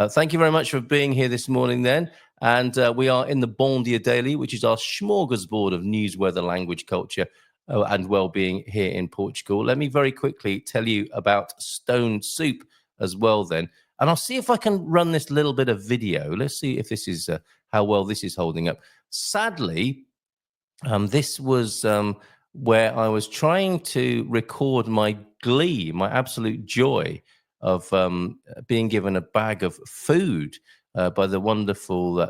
Thank you very much for being here this morning then. And we are in the Bon Dia Daily, which is our smorgasbord of news, weather, language, culture, and well-being here in Portugal. Let me very quickly tell you about stone soup as well then. And I'll see if I can run this little bit of video. Let's see if this is how well this is holding up. Sadly, this was where I was trying to record my glee, my absolute joy of being given a bag of food by the wonderful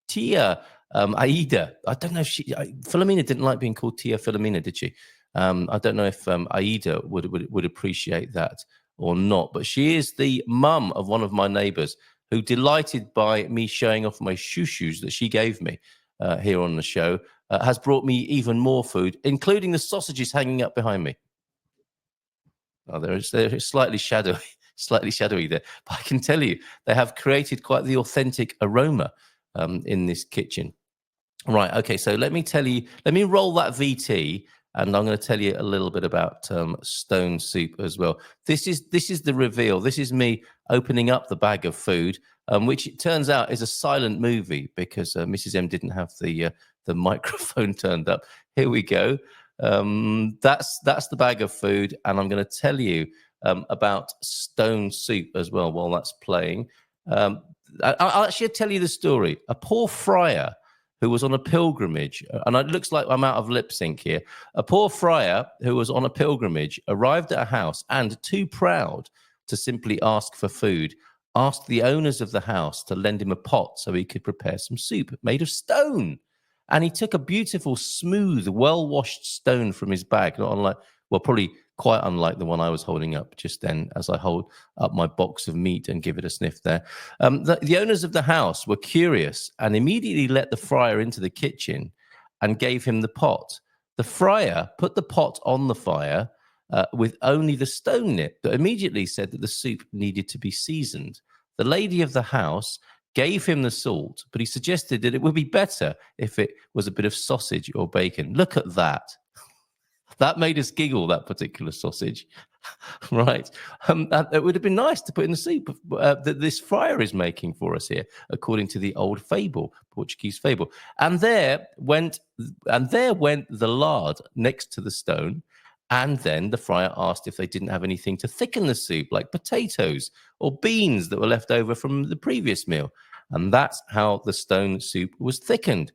Tia Aida. I don't know if Philomena didn't like being called Tia Philomena, did she? I don't know if Aida would appreciate that or not, but she is the mum of one of my neighbours who, delighted by me showing off my shoes that she gave me here on the show, has brought me even more food, including the sausages hanging up behind me. Oh, they're slightly shadowy there, but I can tell you they have created quite the authentic aroma in this kitchen. Right, okay, so let me roll that VT, and I'm going to tell you a little bit about stone soup as well. This is the reveal. This is me opening up the bag of food, which it turns out is a silent movie because Mrs. M didn't have the microphone turned up. Here we go. That's the bag of food, and I'm going to tell you about stone soup as well while that's playing. I'll actually tell you the story. A poor friar who was on a pilgrimage, and it looks like I'm out of lip sync here. A poor friar who was on a pilgrimage arrived at a house and, too proud to simply ask for food, asked the owners of the house to lend him a pot so he could prepare some soup made of stone. And he took a beautiful, smooth, well-washed stone from his bag, not unlike, well, probably quite unlike the one I was holding up just then as I hold up my box of meat and give it a sniff there. The owners of the house were curious and immediately let the friar into the kitchen and gave him the pot. The friar put the pot on the fire with only the stone in it, but immediately said that the soup needed to be seasoned. The lady of the house gave him the salt, but he suggested that it would be better if it was a bit of sausage or bacon. Look at that. That made us giggle, that particular sausage. Right. It would have been nice to put in the soup that this friar is making for us here, according to the old fable, Portuguese fable. And there went the lard next to the stone. And then the friar asked if they didn't have anything to thicken the soup, like potatoes or beans that were left over from the previous meal. And that's how the stone soup was thickened.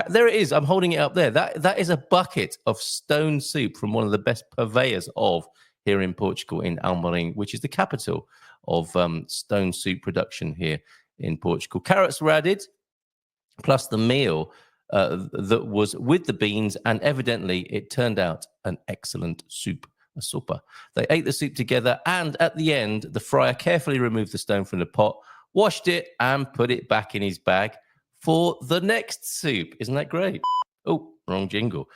There it is. I'm holding it up there. That is a bucket of stone soup from one of the best purveyors of here in Portugal, in Almarim, which is the capital of stone soup production here in Portugal. Carrots were added, plus the meal that was with the beans, and evidently it turned out an excellent soup, a sopa. They ate the soup together, and at the end, the friar carefully removed the stone from the pot, washed it, and put it back in his bag for the next soup. Isn't that great? Oh, wrong jingle.